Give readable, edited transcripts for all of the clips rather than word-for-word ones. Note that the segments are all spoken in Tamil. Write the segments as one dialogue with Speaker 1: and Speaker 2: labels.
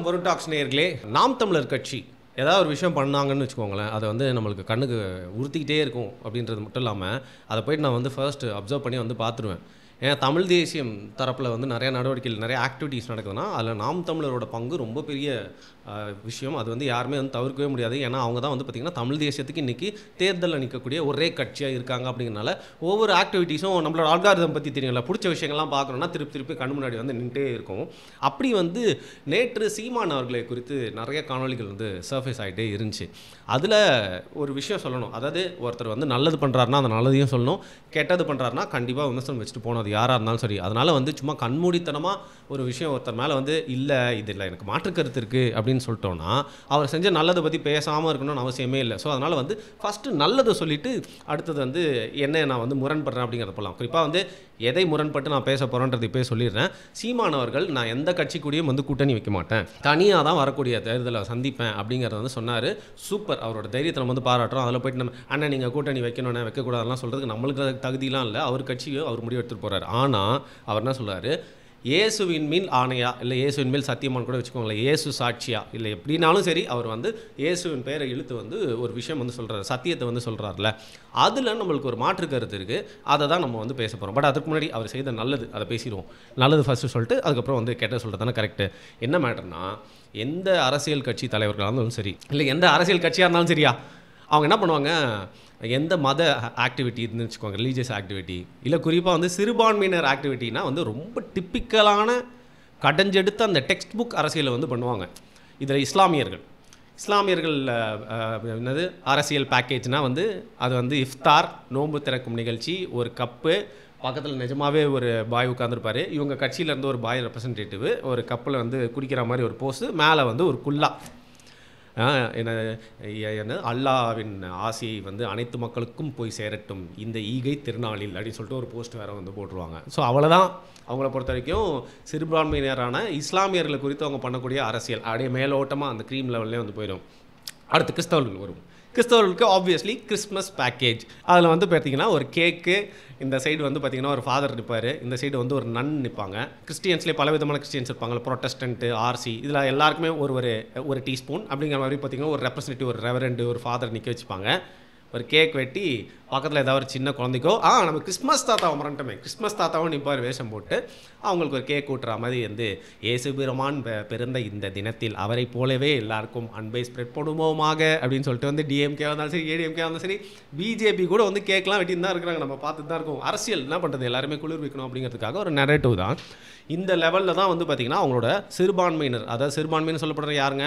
Speaker 1: வணக்கம் பொருள் டாக்ஸ் நேயர்களே. நாம் தமிழர் கட்சி ஏதாவது ஒரு விஷயம் பண்ணாங்கன்னு வச்சுக்கோங்களேன், அதை வந்து நம்மளுக்கு கண்ணுக்கு உறுத்திக்கிட்டே இருக்கும். அப்படின்றது மட்டும் இல்லாமல் அதை போய்ட்டு நான் வந்து ஃபர்ஸ்ட் அப்சர்வ் பண்ணி வந்து பார்த்துருவேன். ஏன்னா தமிழ் தேசியம் தரப்பில் வந்து நிறைய நடவடிக்கைகள், நிறைய ஆக்டிவிட்டீஸ் நடக்குதுன்னா அதில் நாம் தமிழரோட பங்கு ரொம்ப பெரிய விஷயம். அது வந்து யாருமே வந்து தவிர்க்கவே முடியாது. ஏன்னா அவங்க தான் வந்து பார்த்திங்கன்னா தமிழ் தேசியத்துக்கு இன்றைக்கி தேர்தலில் நிற்கக்கூடிய ஒரே கட்சியாக இருக்காங்க. அப்படிங்கிறனால ஒவ்வொரு ஆக்டிவிட்டீஸும் நம்மளோட ஆல்காரிதம் பற்றி தெரியும்ல, பிடிச்ச விஷயங்கள்லாம் பார்க்குறோன்னா திருப்பி கண்ணு முன்னாடி வந்து நின்றுட்டே இருக்கும். அப்படி வந்து நேற்று சீமான் அவர்களை குறித்து நிறைய காணொலிகள் வந்து சர்ஃபேஸ் ஆகிட்டே இருந்துச்சு. அதில் ஒரு விஷயம் சொல்லணும். அதாவது ஒருத்தர் வந்து நல்லது பண்ணுறாருனா அந்த நல்லதையும் சொல்லணும், கெட்டது பண்ணுறாருனா கண்டிப்பாக விமர்சனம் வச்சுட்டு போகணும். அது யாராக இருந்தாலும் சரி. அதனால் வந்து சும்மா கண்மூடித்தனமாக ஒரு விஷயம் ஒருத்தர் மேலே வந்து இல்லை இது இல்லை எனக்கு மாற்றுக்கருத்து இருக்குது அப்படின்னு சொல்லிட்டோன்னா அவர் செஞ்ச நல்லதை பற்றி பேசாமல் இருக்கணும்னு அவசியமே இல்லை. ஸோ அதனால் வந்து ஃபஸ்ட்டு நல்லதை சொல்லிவிட்டு அடுத்தது வந்து என்ன நான் வந்து முரண்படுறேன் அப்படிங்கிறத போகலாம். குறிப்பாக வந்து எதை முரண்பட்டு நான் பேச போகிறேன்றது இப்போ சொல்லிடுறேன். சீமான் அவர்கள் நான் எந்த கட்சி கூடயும் வந்து கூட்டணி வைக்க மாட்டேன், தனியாக தான் வரக்கூடிய தேர்தலை சந்திப்பேன் அப்படிங்கிறத வந்து சொன்னார். சூப்பர், அவரோட தைரியத்தை நம்ம வந்து பாராட்டுறோம். அதில் போய்ட்டு நம்ம அண்ணன் நீங்கள் கூட்டணி வைக்கணும்னு வைக்கக்கூடாதுலாம் சொல்கிறதுக்கு நம்மளுக்கு தகுதியெலாம் இல்லை. அவர் கட்சியோ அவர் முடிவு எடுத்துகிட்டு போகிறார். ஆனால் அவர் என்ன சொல்கிறார், இயேசுவின் மேல் ஆணையா இல்லை இயேசுவின் மேல் சத்தியமானு கூட வச்சுக்கோங்களேன், இயேசு சாட்சியா இல்லை எப்படினாலும் சரி, அவர் வந்து இயேசுவின் பேரை இழுத்து வந்து ஒரு விஷயம் வந்து சொல்கிறார், சத்தியத்தை வந்து சொல்கிறார்ல, அதில் நம்மளுக்கு ஒரு மாற்று கருத்து இருக்குது. அதை தான் நம்ம வந்து பேச போகிறோம். பட் அதுக்கு முன்னாடி அவர் செய்த நல்லது அதை பேசிடுவோம். நல்லது ஃபஸ்ட்டு சொல்லிட்டு அதுக்கப்புறம் வந்து கெட்ட சொல்கிறது தானே கரெக்டு. என்ன மேட்டர்னா, எந்த அரசியல் கட்சி தலைவர்களாக இருந்தாலும் சரி, இல்லை எந்த அரசியல் கட்சியாக இருந்தாலும் சரியா, அவங்க என்ன பண்ணுவாங்க, எந்த மத ஆக்டிவிட்டி இருந்துன்னு வச்சுக்கோங்க, ரிலீஜியஸ் ஆக்டிவிட்டி இல்லை குறிப்பாக வந்து சிறுபான்மையினர் ஆக்டிவிட்டினா வந்து ரொம்ப டிப்பிக்கலான கடைஞ்செடுத்த அந்த டெக்ஸ்ட் புக் அரசியலை வந்து பண்ணுவாங்க. இதில் இஸ்லாமியர்கள் என்னது அரசியல் பேக்கேஜ்னால் வந்து அது வந்து இஃப்தார், நோன்பு திறக்கும் நிகழ்ச்சி, ஒரு கப்பு, பக்கத்தில் நிஜமாகவே ஒரு பாய் உட்காந்துருப்பார், இவங்க கட்சியிலேருந்து ஒரு பாய் ரெப்ரசன்டேட்டிவ், ஒரு கப்பில் வந்து குடிக்கிற மாதிரி ஒரு போஸ்ட்டு, மேலே வந்து ஒரு குல்லா, என்ன அல்லாவின் ஆசையை வந்து அனைத்து மக்களுக்கும் போய் சேரட்டும் இந்த ஈகை திருநாளில் அப்படின்னு சொல்லிட்டு ஒரு போஸ்ட் வேறு வந்து போட்டுருவாங்க. ஸோ அவ்வளோதான் அவங்கள பொறுத்த வரைக்கும் சிறுபான்மையினரான இஸ்லாமியர்களை குறித்து அவங்க பண்ணக்கூடிய அரசியல் அப்படியே மேலோட்டமாக அந்த க்ரீம் லெவல்லே வந்து போயிடும். அடுத்து கிறிஸ்தவர்கள் வரும். கிறிஸ்தவர்களுக்கு ஆப்வியஸ்லி கிறிஸ்மஸ் பேக்கேஜ். அதில் வந்து பார்த்திங்கன்னா ஒரு கேக்கு, இந்த சைடு வந்து பார்த்திங்கன்னா ஒரு ஃபாதர் நிற்பார், இந்த சைடு வந்து ஒரு நன் நிற்பாங்க. கிறிஸ்டியன்ஸ்லேயே பல விதமான கிறிஸ்டியன்ஸ் இருப்பாங்க, ப்ரொட்டஸ்டன்ட்டு, ஆர்சி, இதில் எல்லாருக்குமே ஒரு டீஸ்பூன் அப்படிங்கிற மாதிரி பார்த்திங்கன்னா ஒரு ரெப்ரசன்டேட்டிவ், ஒரு ரெவரண்டு, ஒரு ஃபாதர் நிற்க வச்சுப்பாங்க. ஒரு கேக் வெட்டி பக்கத்தில் ஏதாவது ஒரு சின்ன குழந்தைக்கோ நம்ம கிறிஸ்மஸ் தாத்தாவை மறந்துட்டோமே, கிறிஸ்மஸ் தாத்தாவும் நிற்பார் வேஷம் போட்டு, அவங்களுக்கு ஒரு கேக் ஊட்டுற மாதிரி வந்து இயேசு பெருமான் பிறந்த இந்த தினத்தில் அவரை போலவே எல்லாருக்கும் அன்பை ஸ்ப்ரெட் பண்ணுவோமாக அப்படின்னு சொல்லிட்டு வந்து டிஎம்கே வந்தாலும் சரி, ஏடிஎம்கே வந்தாலும் சரி, பிஜேபி கூட வந்து கேக்லாம் வெட்டின்னு தான் இருக்கிறாங்க, நம்ம பார்த்துட்டு தான் இருக்கோம். அரசியல் என்ன பண்ணுறது, எல்லாருமே குளிர் வைக்கணும் அப்படிங்கிறதுக்காக ஒரு நரேட்டிவ் தான். இந்த லெவலில் தான் வந்து பார்த்திங்கன்னா அவங்களோட சிறுபான்மையினர், அதாவது சிறுபான்மையினர் சொல்லப்படுற யாருங்க,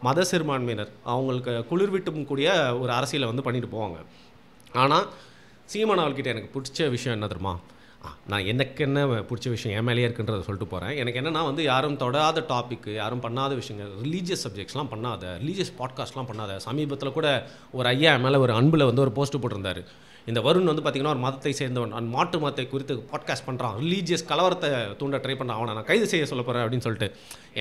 Speaker 1: மத சிறுபான்மையினர், அவங்களுக்கு குளிர்விட்டும் கூடிய ஒரு அரசியலை வந்து பண்ணிட்டு போவாங்க. ஆனால் சீமான் அவர்கிட்ட எனக்கு பிடிச்ச விஷயம் என்ன தெரியுமா, நான் எனக்கு என்ன பிடிச்ச விஷயம் என் மேலேயே இருக்குன்றதை சொல்லிட்டு போகிறேன். எனக்கு என்னென்னா வந்து யாரும் தொடாத டாப்பிக்கு, யாரும் பண்ணாத விஷயங்கள், ரிலீஜியஸ் சப்ஜெக்ட்ஸ்லாம் பண்ணாத, ரிலீஜியஸ் பாட்காஸ்ட்லாம் பண்ணாத. சமீபத்தில் கூட ஒரு ஐயா மேலே ஒரு அன்பில் வந்து ஒரு போஸ்ட்டு போட்டிருந்தார். இந்த வருண் வந்து பார்த்திங்கன்னா ஒரு மதத்தை சேர்ந்தவன், மாற்று மதத்தை குறித்து பாட்காஸ்ட் பண்ணுறான், ரிலீஜியஸ் கலவரத்தை தூண்ட ட்ரை பண்ணுறான், அவனை நான் கைது செய்ய சொல்ல போகிறேன் அப்படின்னு சொல்லிட்டு.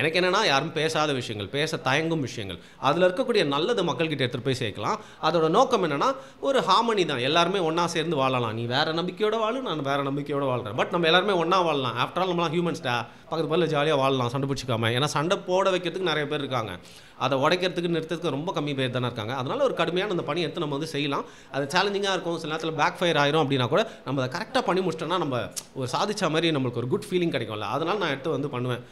Speaker 1: எனக்கு என்னென்னா யாரும் பேசாத விஷயங்கள், பேச தயங்கும் விஷயங்கள், அதில் இருக்கக்கூடிய நல்லது மக்கள்கிட்ட எடுத்துகிட்டு போய் சேர்க்கலாம். அதோட நோக்கம் என்னென்னா ஒரு ஹார்மனி தான், எல்லாருமே ஒன்றா சேர்ந்து வாழலாம். நீ வேறு நம்பிக்கையோட வாழு, நான் வேறு நம்பிக்கையோட வாழ்கிறேன், பட் நம்ம எல்லாருமே ஒன்றா வாழலாம். ஆஃப்டர் ஆல் நம்மளாம் ஹியூமன்ஸ்டா, பக்கத்து பக்கத்தில் ஜாலியாக வாழலாம், சண்டை பிடிச்சிக்காம. ஏன்னா சண்டை போட வைக்கிறதுக்கு நிறைய பேர் இருக்காங்க, அதை உடைக்கிறதுக்கு நிறுத்துறதுக்கு ரொம்ப கம்மி பேர் தானே இருக்காங்க. அதனால் ஒரு கடுமையான அந்த பணி எடுத்து நம்ம வந்து செய்யலாம். அது சேலஞ்சிங்காக இருக்கும், சில நேரத்தில் பேக் ஃபயர் ஆயிரும். அப்படின்னா கூட நம்ம அதை கரெக்டாக பண்ணி முடிச்சிட்டோன்னா நம்ம ஒரு சாதிச்ச மாதிரி நம்மளுக்கு ஒரு குட் ஃபீலிங் கிடைக்கும்ல. அதனால் நான் எடுத்து வந்து பண்ணுவேன்.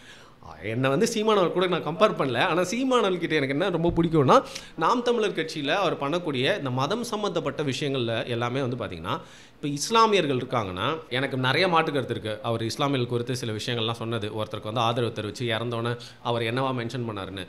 Speaker 1: என்னை வந்து சீமானவர் கூட நான் கம்பேர் பண்ணல. ஆனால் சீமானவர்கிட்ட எனக்கு என்ன ரொம்ப பிடிக்கும்னா, நாம் தமிழர் கட்சியில் அவர் பண்ணக்கூடிய இந்த மதம் சம்மந்தப்பட்ட விஷயங்களில் எல்லாமே வந்து பார்த்திங்கன்னா, இப்போ இஸ்லாமியர்கள் இருக்காங்கன்னா எனக்கு நிறைய மாட்டு கருத்து இருக்குது. அவர் இஸ்லாமியர்கள் குறித்து சில விஷயங்கள்லாம் சொன்னது, ஒருத்தருக்கு வந்து ஆதரவு தெரிவித்து இறந்தோன்னே அவர் என்னவா மென்ஷன் பண்ணாருன்னு.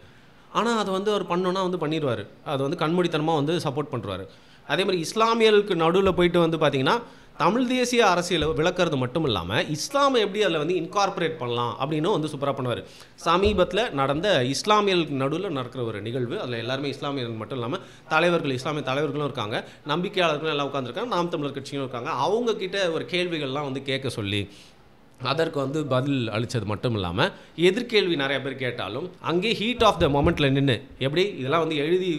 Speaker 1: ஆனால் அதை வந்து அவர் பண்ணோன்னா வந்து பண்ணிடுவார், அது வந்து கண்மூடித்தனமாக வந்து சப்போர்ட் பண்ணுறாரு. அதே மாதிரி இஸ்லாமியர்களுக்கு நடுவில் போயிட்டு வந்து பார்த்திங்கன்னா தமிழ் தேசிய அரசியலை விளக்கிறது மட்டும் இல்லாமல் இஸ்லாமை எப்படி அதில் வந்து இன்கார்பரேட் பண்ணலாம் அப்படின்னு வந்து சூப்பராக பண்ணுவார். சமீபத்தில் நடந்த இஸ்லாமியர்களுக்கு நடுவில் நடக்கிற ஒரு நிகழ்வு, அதில் எல்லாருமே இஸ்லாமியர்கள் மட்டும் இல்லாமல் தலைவர்கள், இஸ்லாமிய தலைவர்களும் இருக்காங்க, நம்பிக்கையாளர்களும் எல்லாம் உட்காந்துருக்காங்க, நாம் தமிழர் கட்சியும் இருக்காங்க. அவங்கக்கிட்ட ஒரு கேள்விகள்லாம் வந்து கேட்க சொல்லி அதற்கு வந்து பதில் அளித்தது மட்டும் இல்லாமல் எதிர்கேள்வி நிறைய பேர் கேட்டாலும் அங்கே ஹீட் ஆஃப் த மொமெண்ட்டில் நின்று எப்படி இதெல்லாம் வந்து எழுதி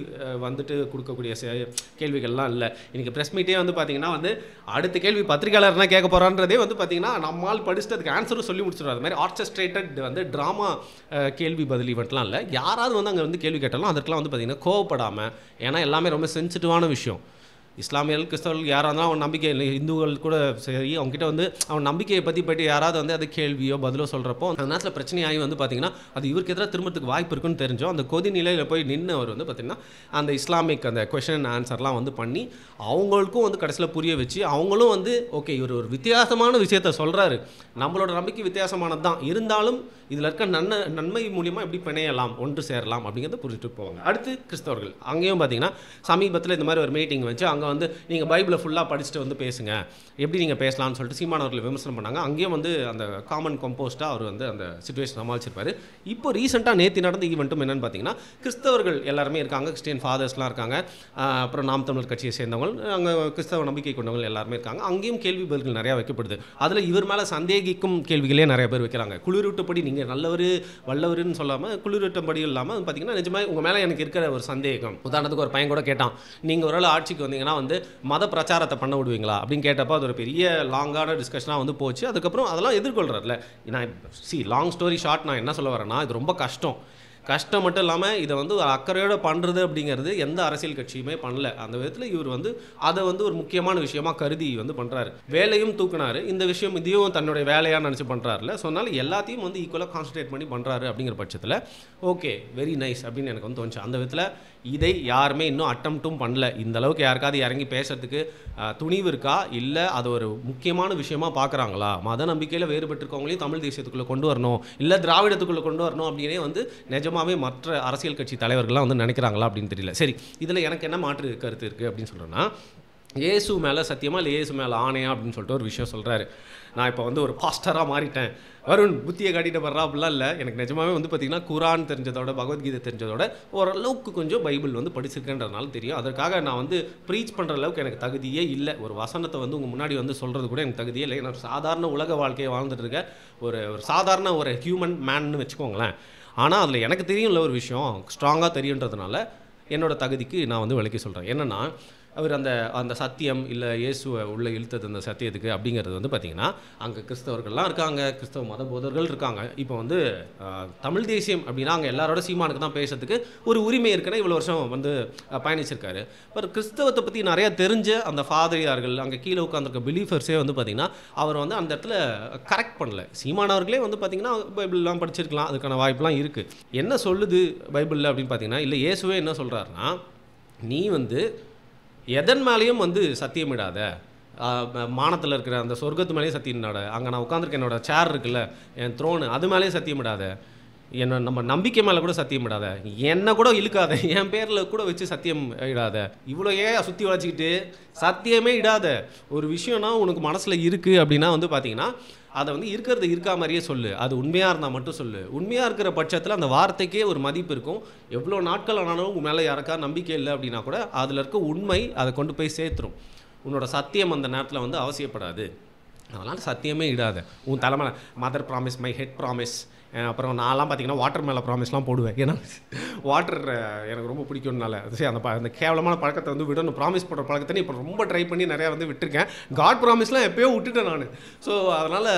Speaker 1: வந்துட்டு கொடுக்கக்கூடிய கேள்விகள்லாம் இல்லை. இன்றைக்கி ப்ரெஸ் மீட்டே வந்து பார்த்திங்கன்னா வந்து அடுத்த கேள்வி பத்திரிகையாளர்னா கேட்க போகிறான்றதே வந்து பார்த்திங்கன்னா நம்மால் படிச்சுட்டு அதுக்கு ஆன்சரும் சொல்லி முடிச்சிடுவார். அது மாதிரி ஆர்கெஸ்ட்ரேட்டட் வந்து ட்ராமா கேள்வி பதில் இவெண்ட்லாம் இல்லை. யாராவது வந்து அங்கே வந்து கேள்வி கேட்டாலும் அதற்கெலாம் வந்து பார்த்திங்கன்னா கோவப்படாமல், ஏன்னா எல்லாமே ரொம்ப சென்சிட்டிவான விஷயம். இஸ்லாமியர்கள் கிறிஸ்தவர்கள் யாராக இருந்தாலும் அவன் நம்பிக்கை இல்லை, இந்துக்கள் கூட சரி, அவங்ககிட்ட வந்து அவன் நம்பிக்கையை பற்றி போய்ட்டு யாராவது வந்து அது கேள்வியோ பதிலோ சொல்கிறப்போ அந்த நேரத்தில் பிரச்சனையாகி வந்து பார்த்திங்கன்னா அது இவருக்கு எதிராக திரும்பத்துக்கு வாய்ப்பு இருக்குன்னு தெரிஞ்சோம். அந்த கொதி நிலையில் போய் நின்று அவர் வந்து பார்த்திங்கன்னா அந்த இஸ்லாமிக் அந்த கொஷின் அண்ட் ஆன்சர்லாம் வந்து பண்ணி அவங்களுக்கும் வந்து கடைசியில் புரிய வச்சு அவங்களும் வந்து ஓகே இவர் ஒரு வித்தியாசமான விஷயத்த சொல்கிறாரு, நம்மளோட நம்பிக்கை வித்தியாசமானது தான், இருந்தாலும் இதில் இருக்க நன்மை மூலியமாக எப்படி பிணையலாம், ஒன்று சேரலாம் அப்படிங்கிறத புரிஞ்சுட்டு போவாங்க. அடுத்து கிறிஸ்தவர்கள் அங்கேயும் பார்த்திங்கன்னா சமீபத்தில் இந்த மாதிரி ஒரு மீட்டிங் வச்சு அங்கே வந்து நீங்கள் பைபிளை ஃபுல்லாக படிச்சுட்டு வந்து பேசுங்க, எப்படி நீங்கள் பேசலாம்னு சொல்லிட்டு சீமானவர்களை விமர்சனம் பண்ணாங்க. அங்கேயும் வந்து அந்த காமன் கம்போஸ்ட்டாக அவர் வந்து அந்த சிச்சுவேஷன் சமாளிச்சிருப்பார். இப்போ ரீசெண்டாக நேற்று நடந்த ஈவெண்ட்டும் என்னென்னு பார்த்தீங்கன்னா கிறிஸ்தவர்கள் எல்லாருமே இருக்காங்க, கிறிஸ்டியன் ஃபாதர்ஸ்லாம் இருக்காங்க, அப்புறம் நாம் தமிழர் கட்சியை சேர்ந்தவங்க, அங்கே கிறிஸ்தவ நம்பிக்கை கொண்டவங்க எல்லாருமே இருக்காங்க. அங்கேயும் கேள்வி பதில்கள் நிறையா வைக்கப்படுது. அதில் இவர் மேலே சந்தேகிக்கும் கேள்விகளே நிறைய பேர் வைக்கிறாங்க. குளிரூட்டப்படி நீங்கள் நல்லவர் வல்லவருன்னு சொல்லாமல் குளிரூட்டப்படி இல்லாமல் பார்த்தீங்கன்னா நிஜமாக உங்கள் மேலே எனக்கு இருக்கிற ஒரு சந்தேகம். உதாரணத்துக்கு ஒரு பையன் கூட கேட்டான், நீங்கள் ஒரு ஆட்சிக்கு வந்தீங்கன்னா வந்து மத பிரச்சாரத்தை பண்ண விடுவீங்களா அப்படின்னு கேட்டப்போ அது ஒரு பெரிய லாங்கான டிஸ்கஷனாக வந்து போச்சு. அதுக்கப்புறம் அதெல்லாம் எதிர்கொள்கிறார்ல. நான் லாங் ஸ்டோரி ஷார்ட் நான் என்ன சொல்ல வரேன்னா, இது ரொம்ப கஷ்டம் மட்டும் இல்லாமல் இதை வந்து அக்கறையோடு பண்ணுறது அப்படிங்கிறது எந்த அரசியல் கட்சியுமே பண்ணல. அந்த விதத்தில் இவர் வந்து அதை வந்து ஒரு முக்கியமான விஷயமாக கருதி வந்து பண்ணுறாரு. வேலையும் தூக்குனாரு, இந்த விஷயம் இதையும் தன்னுடைய வேலையாக நினச்சி பண்ணுறாருல. ஸோ அதனால் எல்லாத்தையும் வந்து ஈக்குவலாக கான்சன்ட்ரேட் பண்ணி பண்ணுறாரு. அப்படிங்கிற பட்சத்தில் ஓகே வெரி நைஸ் அப்படின்னு எனக்கு வந்து தோணுச்சு. அந்த விதத்தில் இதை யாருமே இன்னும் அட்டம்ப்ட்டும் பண்ணல. இந்த அளவுக்கு யாருக்காவது இறங்கி பேசுறதுக்கு துணிவு இருக்கா, இல்லை அது ஒரு முக்கியமான விஷயமா பார்க்குறாங்களா, மத நம்பிக்கையில் வேறுபட்டிருக்கவங்களையும் தமிழ் தேசியத்துக்குள்ளே கொண்டு வரணும், இல்லை திராவிடத்துக்குள்ளே கொண்டு வரணும் அப்படின்னே வந்து நிஜமாவே மற்ற அரசியல் கட்சி தலைவர்கள்லாம் வந்து நினைக்கிறாங்களா அப்படின்னு தெரியல. சரி, இதில் எனக்கு என்ன மாற்று கருத்து இருக்குது அப்படின்னு சொல்கிறேன்னா, இயேசு மேலே சத்தியமா இல்லை இயேசு மேலே ஆணையா அப்படின்னு சொல்லிட்டு ஒரு விஷயம் சொல்கிறாரு. நான் இப்போ வந்து ஒரு பாஸ்டராக மாறிட்டேன், வருண் புத்தியை காட்டிட்டு வர்றா அப்படிலாம் இல்லை. எனக்கு நிஜமாவே வந்து பார்த்திங்கன்னா குரான் தெரிஞ்சதோட பகவத்கீதை தெரிஞ்சதோட ஓரளவுக்கு கொஞ்சம் பைபிள் வந்து படிச்சிருக்கேன்றதுனால தெரியும். அதற்காக நான் வந்து ப்ரீச் பண்ணுற அளவுக்கு எனக்கு தகுதியே இல்லை. ஒரு வசனத்தை வந்து உங்கள் முன்னாடி வந்து சொல்கிறது கூட எனக்கு தகுதியே இல்லை. நான் சாதாரண உலக வாழ்க்கையை வாழ்ந்துட்டு இருக்க ஒரு சாதாரண ஒரு ஹியூமன் மேன்னு வச்சுக்கோங்களேன். ஆனால் அதில் எனக்கு தெரியும்ல ஒரு விஷயம் ஸ்ட்ராங்காக தெரியுன்றதுனால என்னோட தகுதிக்கு நான் வந்து விளக்கி சொல்கிறேன். என்னென்னா அவர் அந்த சத்தியம் இல்லை இயேசுவை உள்ளே இழுத்தது அந்த சத்தியத்துக்கு அப்படிங்கிறது வந்து பார்த்திங்கன்னா அங்கே கிறிஸ்தவர்கள்லாம் இருக்காங்க, கிறிஸ்தவ மத போதர்கள் இருக்காங்க. இப்போ வந்து தமிழ் தேசியம் அப்படின்னா அங்கே எல்லாரோட சீமானுக்கு தான் பேசுறதுக்கு ஒரு உரிமை இருக்குன்னா இவ்வளோ வருஷம் வந்து பயணிச்சிருக்காரு. ஒரு கிறிஸ்தவத்தை பற்றி நிறையா தெரிஞ்ச அந்த ஃபாதரியார்கள் அங்கே கீழே உட்காந்துருக்க பிலீஃபர்ஸே வந்து பார்த்திங்கன்னா அவர் வந்து அந்த இடத்துல கரெக்ட் பண்ணல. சீமானவர்களே வந்து பார்த்திங்கன்னா பைபிள்லாம் படிச்சிருக்கலாம், அதுக்கான வாய்ப்புலாம் இருக்குது. என்ன சொல்லுது பைபிளில் அப்படின்னு பார்த்தீங்கன்னா, இல்லை இயேசுவே என்ன சொல்கிறாருன்னா, நீ வந்து எதன் மேலேயும் வந்து சத்தியமிடாத, மானத்தில் இருக்கிற அந்த சொர்க்கத்து மேலேயும் சத்தியமிடாத, அங்கே நான் உட்காந்துருக்க என்னோட சேர் இருக்குல்ல என் த்ரோனு அது மேலேயும் சத்தியமிடாத, என்ன நம்ம நம்பிக்கை மேலே கூட சத்தியமிடாத, என்னை கூட இழுக்காத, என் பேரில் கூட வச்சு சத்தியம் இடாத, இவ்வளோ ஏன் சுற்றி வளச்சிக்கிட்டு சத்தியமே இடாத. ஒரு விஷயம்னா உனக்கு மனசில் இருக்குது அப்படின்னா வந்து பார்த்தீங்கன்னா அதை வந்து இருக்கிறது இருக்கா மாதிரியே சொல்லு, அது உண்மையாக இருந்தால் மட்டும் சொல்லு. உண்மையாக இருக்கிற பட்சத்தில் அந்த வார்த்தைக்கே ஒரு மதிப்பு இருக்கும். எவ்வளோ நாட்கள் ஆனாலும் உங்கள் மேலே யாருக்கா நம்பிக்கை இல்லை அப்படின்னா கூட அதில் இருக்க உண்மை அதை கொண்டு போய் சேர்த்துரும். உன்னோட சத்தியம் அந்த நேரத்தில் வந்து அவசியப்படாது. அதனால் சத்தியமே இடாத. உன் தலைமையில் mother promise, my head promise, அப்புறம் நான்லாம் பார்த்திங்கன்னா வாட்டர் மேலே ப்ராமிஸ்லாம் போடுவேன். ஏன்னா வாட்டர் எனக்கு ரொம்ப பிடிக்கும்னால சரி அந்த கேவலமான பழக்கத்தை வந்து விடணும். ப்ராமிஸ் போடுற பழக்கத்தை இப்போ ரொம்ப ட்ரை பண்ணி நிறையா வந்து விட்டுருக்கேன். காட் ப்ராமிஸ்லாம் எப்போயோ விட்டுட்டேன் நான். ஸோ அதனால்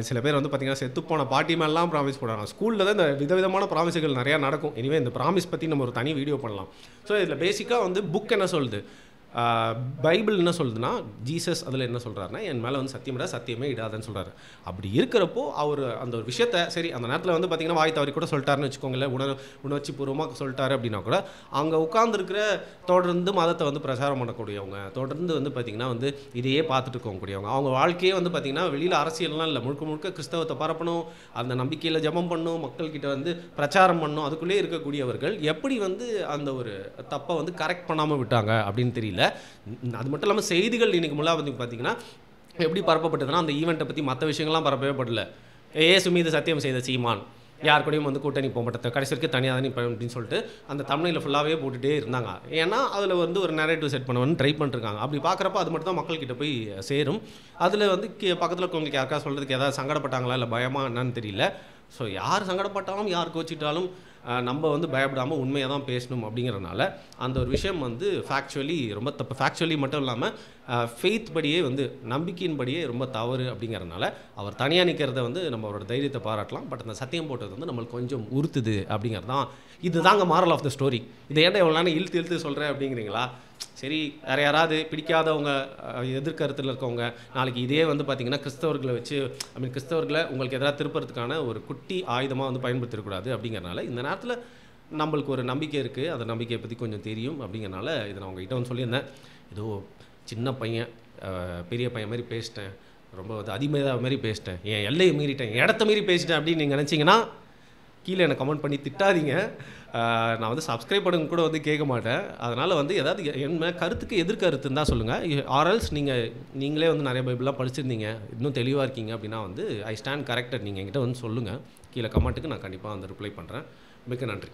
Speaker 1: சில பேர் வந்து பார்த்திங்கன்னா செத்துப்போன பாட்டி மேலாம் ப்ராமிஸ் போடுறாங்க. ஸ்கூலில் தான் இந்த விதவிதமான ப்ராமிஸுகள் நிறையா நடக்கும். இனிமேல் இந்த ப்ராமிஸ் பற்றி நம்ம ஒரு தனி வீடியோ பண்ணலாம். ஸோ இதில் பேசிக்காக வந்து புக் என்ன சொல்லுது, பைபிள் என்ன சொல்லுதுன்னா, ஜீசஸ் அதில் என்ன சொல்கிறாருன்னா, என் மேலே வந்து சத்தியமிடா சத்தியமே இடாதுன்னு சொல்கிறாரு. அப்படி இருக்கிறப்போ அவர் அந்த ஒரு விஷயத்தை சரி அந்த நேரத்தில் வந்து பார்த்திங்கன்னா வாய் தவறி கூட சொல்லிட்டாருன்னு வச்சுக்கோங்களேன், உணர்ச்சி பூர்வமாக சொல்லிட்டாரு அப்படின்னா கூட அங்கே உட்காந்துருக்கிற தொடர்ந்து மதத்தை வந்து பிரச்சாரம் பண்ணக்கூடியவங்க, தொடர்ந்து வந்து பார்த்திங்கன்னா வந்து இதையே பார்த்துட்டு இருக்கக்கூடியவங்க, அவங்க வாழ்க்கையே வந்து பார்த்திங்கன்னா வெளியில் அரசியல்லாம் இல்லை, முழுக்க முழுக்க கிறிஸ்தவத்தை பரப்பணும், அந்த நம்பிக்கையில் ஜபம் பண்ணணும், மக்கள்கிட்ட வந்து பிரச்சாரம் பண்ணணும், அதுக்குள்ளே இருக்கக்கூடியவர்கள் எப்படி வந்து அந்த ஒரு தப்பை வந்து கரெக்ட் பண்ணாமல் விட்டாங்க அப்படின்னு தெரியல. அது மட்டும் இல்லாமல் செய்திகள் இன்றைக்கி முன்னாடி வந்து பார்த்திங்கன்னா எப்படி பரப்பப்பட்டதுன்னா, அந்த ஈவெண்ட்டை பற்றி மற்ற விஷயங்கள்லாம் பரப்பவே படல. இயேசு மீது சத்தியம் செய்த சீமான், யார் கூடயும் வந்து கூட்டணி போக மாட்டேன், கடைசி வரைக்கும் தனியாக தான் நிற்பேன் அப்படின்னு சொல்லிட்டு அந்த தமிழில் ஃபுல்லாகவே போட்டுகிட்டே இருந்தாங்க. ஏன்னா அதில் வந்து ஒரு நரேட்டிவ் செட் பண்ணுவேன்னு ட்ரை பண்ணிருக்காங்க. அப்படி பார்க்குறப்ப அது மட்டும் தான் மக்கள்கிட்ட போய் சேரும். அதில் வந்து பக்கத்தில் இருக்கவங்களுக்கு யாருக்கா சொல்கிறதுக்கு ஏதாவது சங்கடப்பட்டாங்களா இல்லை பயமா என்னன்னு தெரியல. ஸோ யார் சங்கடப்பட்டாலும் யார் கோச்சிட்டாலும் நம்ம வந்து பயப்படாமல் உண்மையாக தான் பேசணும் அப்படிங்கிறனால அந்த ஒரு விஷயம் வந்து ஃபேக்சுவலி ரொம்ப தப்பு. ஃபேக்சுவலி மட்டும் இல்லாமல் ஃபெய்த் படியே வந்து நம்பிக்கையின் படியே ரொம்ப தவறு அப்படிங்கிறனால அவர் தனியாக நிற்கிறத வந்து நம்ம அவரோட தைரியத்தை பாராட்டலாம். பட் அந்த சத்தியம் போட்டது வந்து நம்மளுக்கு கொஞ்சம் உறுத்துது அப்படிங்கிறது தான். இது தாங்க மாரல் ஆஃப் த ஸ்டோரி. இதை ஏன்டா எவ்வளோ நேரம் இழுத்து சொல்கிறேன் அப்படிங்கிறீங்களா? சரி, வேறு யாராவது பிடிக்காதவங்க எதிர்கருத்தில் இருக்கவங்க நாளைக்கு இதே வந்து பார்த்திங்கன்னா கிறிஸ்தவர்களை வச்சு கிறிஸ்தவர்களை உங்களுக்கு எதிராக திருப்பறதுக்கான ஒரு குட்டி ஆயுதமாக வந்து பயன்படுத்திடக்கூடாது அப்படிங்கிறனால இந்த நேரத்தில் நம்மளுக்கு ஒரு நம்பிக்கை இருக்குது. அந்த நம்பிக்கையை பற்றி கொஞ்சம் தெரியும் அப்படிங்கிறனால இதை நான் உங்கள்கிட்ட வந்து சொல்லியிருந்தேன். ஏதோ சின்ன பையன் பெரிய பையன் மாதிரி பேசிட்டேன், ரொம்ப வந்து அதிமேதா மாதிரி பேசிட்டேன், என் எல்லையை மீறிட்டேன், என் இடத்த மீறி பேசிட்டேன் அப்படின்னு நீங்கள் நினச்சிங்கன்னா கீழே எனக்கு கமெண்ட் பண்ணி திட்டாதீங்க. நான் வந்து சப்ஸ்கிரைப் பண்ணுங்க கூட வந்து கேட்க மாட்டேன். அதனால் வந்து ஏதாவது என்ன கருத்துக்கு எதிர்கருத்துன்னு தான் சொல்லுங்கள். ஆர்எல்ஸ் நீங்களே வந்து நிறைய பைபிள்லாம் படிச்சிருந்தீங்க, இன்னும் தெளிவாக இருக்கீங்க அப்படின்னா வந்து ஐ ஸ்டாண்ட் கரெக்டட். நீங்கள் என்கிட்ட வந்து சொல்லுங்கள் கீழே கமெண்ட்டுக்கு, நான் கண்டிப்பாக வந்து ரிப்ளை பண்ணுறேன். மிக்க நன்றி.